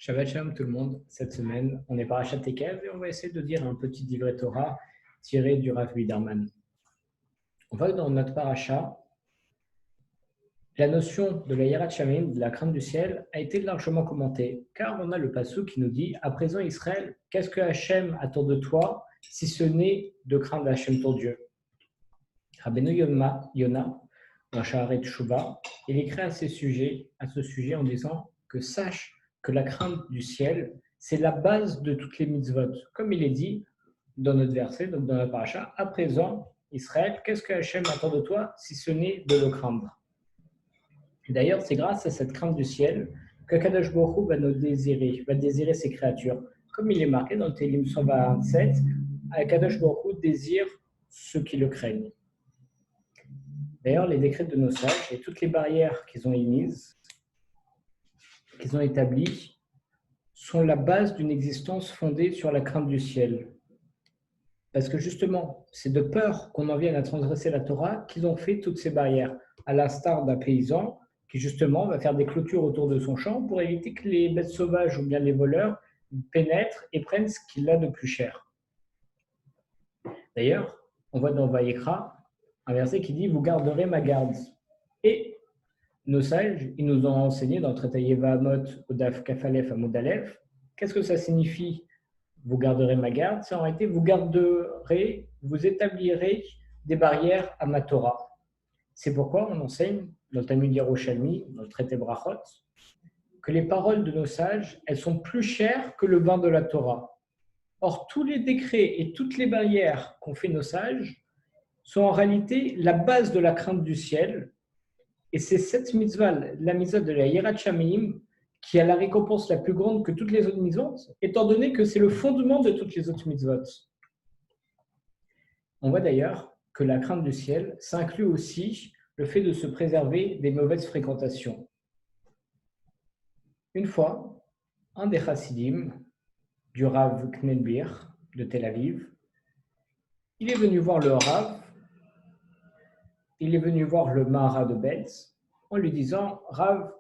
Shabbat Shalom tout le monde. Cette semaine, on est Parashat Tekev et on va essayer de dire un petit divrei Torah tiré du Rav Biderman. On voit dans notre parasha, la notion de la Yirat Shamayim, de la crainte du ciel, a été largement commentée, car on a le passou qui nous dit « À présent Israël, qu'est-ce que Hachem attend de toi, si ce n'est de craindre Hachem ton Dieu ?» Rabbeinu Yona, dans Shaharet Shuba, il écrit à ce sujet en disant que sache que la crainte du ciel, c'est la base de toutes les mitzvot. Comme il est dit dans notre verset, donc dans la paracha, à présent, Israël, qu'est-ce que Hachem attend de toi si ce n'est de le craindre? Et d'ailleurs, c'est grâce à cette crainte du ciel que Kadosh Baruch Hu va désirer ses créatures. Comme il est marqué dans le Télim 127, Kadosh Baruch Hu désire ceux qui le craignent. D'ailleurs, les décrets de nos sages et toutes les barrières qu'ils ont émises, qu'ils ont établies, sont la base d'une existence fondée sur la crainte du ciel. Parce que justement, c'est de peur qu'on en vienne à transgresser la Torah qu'ils ont fait toutes ces barrières, à l'instar d'un paysan qui justement va faire des clôtures autour de son champ pour éviter que les bêtes sauvages ou bien les voleurs pénètrent et prennent ce qu'il a de plus cher. D'ailleurs, on voit dans Vayikra un verset qui dit « Vous garderez ma garde ». Et nos sages, ils nous ont enseigné dans le traité Yevamot, au Daf Kafalef à Moudalef, qu'est-ce que ça signifie « Vous garderez ma garde » C'est en réalité « Vous garderez, vous établirez des barrières à ma Torah ». C'est pourquoi on enseigne dans le Talmud Yerushalmi, dans le traité Brachot, que les paroles de nos sages, elles sont plus chères que le vin de la Torah. Or, tous les décrets et toutes les barrières qu'ont fait nos sages sont en réalité la base de la crainte du ciel. Et c'est cette mitzvah, la mitzvah de la Yirat Shamayim, qui a la récompense la plus grande que toutes les autres mitzvot, étant donné que c'est le fondement de toutes les autres mitzvot. On voit d'ailleurs que la crainte du ciel, ça inclut aussi le fait de se préserver des mauvaises fréquentations. Une fois, un des chassidim du Rav Knelbir de Tel Aviv, il est venu voir le Rav, il est venu voir le Mahara de Belz, en lui disant « Rav,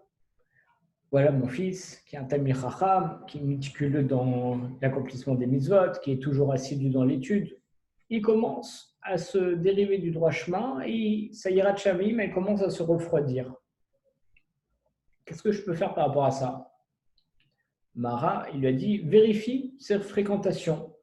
voilà mon fils, qui est un Talmid Chacham, qui est méticuleux dans l'accomplissement des mitzvot, qui est toujours assidu dans l'étude. Il commence à se dériver du droit chemin et sa Yirat Shamayim, elle commence à se refroidir. Qu'est-ce que je peux faire par rapport à ça ?» Mara, il lui a dit, vérifie ses fréquentations.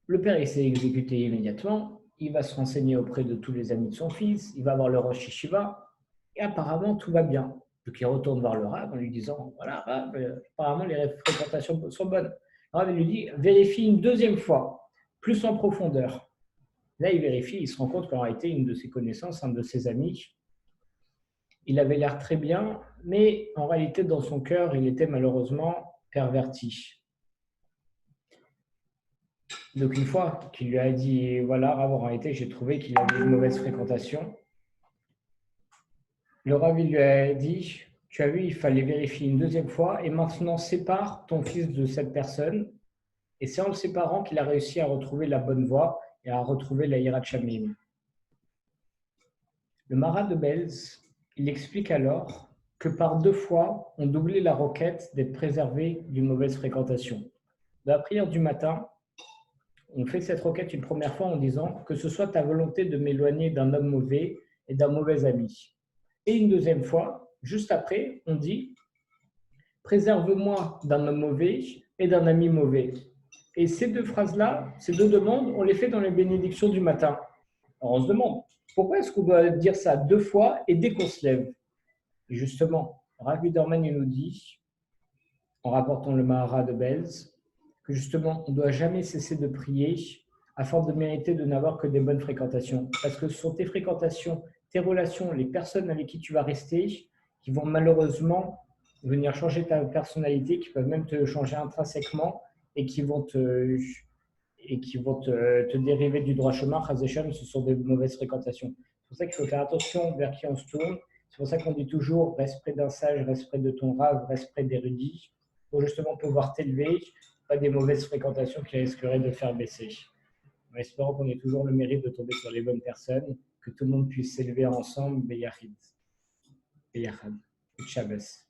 Le père, il s'est exécuté immédiatement. Il va se renseigner auprès de tous les amis de son fils. Il va voir le Rosh Yeshiva. Et apparemment, tout va bien. Donc, il retourne voir le Rav en lui disant, voilà, Rav, apparemment, les fréquentations sont bonnes. Le Rav lui dit, vérifie une deuxième fois, plus en profondeur. Là, il vérifie, il se rend compte qu'en réalité, une de ses connaissances, un de ses amis, il avait l'air très bien, mais en réalité, dans son cœur, il était malheureusement perverti. Donc, une fois qu'il lui a dit, voilà, Rav, en réalité, j'ai trouvé qu'il avait une mauvaise fréquentation, le Rav lui a dit, tu as vu, il fallait vérifier une deuxième fois, et maintenant, sépare ton fils de cette personne. Et c'est en le séparant qu'il a réussi à retrouver la bonne voie et à retrouver la Yirat Shamayim. Le Maharat de Belz, il explique alors que par 2 fois, on doublait la requête d'être préservé d'une mauvaise fréquentation. Dans la prière du matin, on fait cette requête une première fois en disant que ce soit ta volonté de m'éloigner d'un homme mauvais et d'un mauvais ami. Et une deuxième fois, juste après, on dit préserve-moi d'un homme mauvais et d'un ami mauvais. Et ces 2 phrases-là, ces 2 demandes, on les fait dans les bénédictions du matin. Alors on se demande, pourquoi est-ce qu'on doit dire ça 2 fois et dès qu'on se lève? Et justement, Rav Biderman nous dit, en rapportant le Maharat de Belz, que justement, on ne doit jamais cesser de prier afin de mériter de n'avoir que des bonnes fréquentations. Parce que ce sont tes fréquentations, tes relations, les personnes avec qui tu vas rester, qui vont malheureusement venir changer ta personnalité, qui peuvent même te changer intrinsèquement et qui vont te dériver du droit chemin. Chazéchem, ce sont des mauvaises fréquentations. C'est pour ça qu'il faut faire attention vers qui on se tourne. C'est pour ça qu'on dit toujours reste près d'un sage, reste près de ton rave, reste près d'érudits, pour justement pouvoir t'élever, pas des mauvaises fréquentations qui risqueraient de faire baisser. En espérant qu'on ait toujours le mérite de tomber sur les bonnes personnes, que tout le monde puisse s'élever ensemble, Beyachid, Beyachad, Shabbos.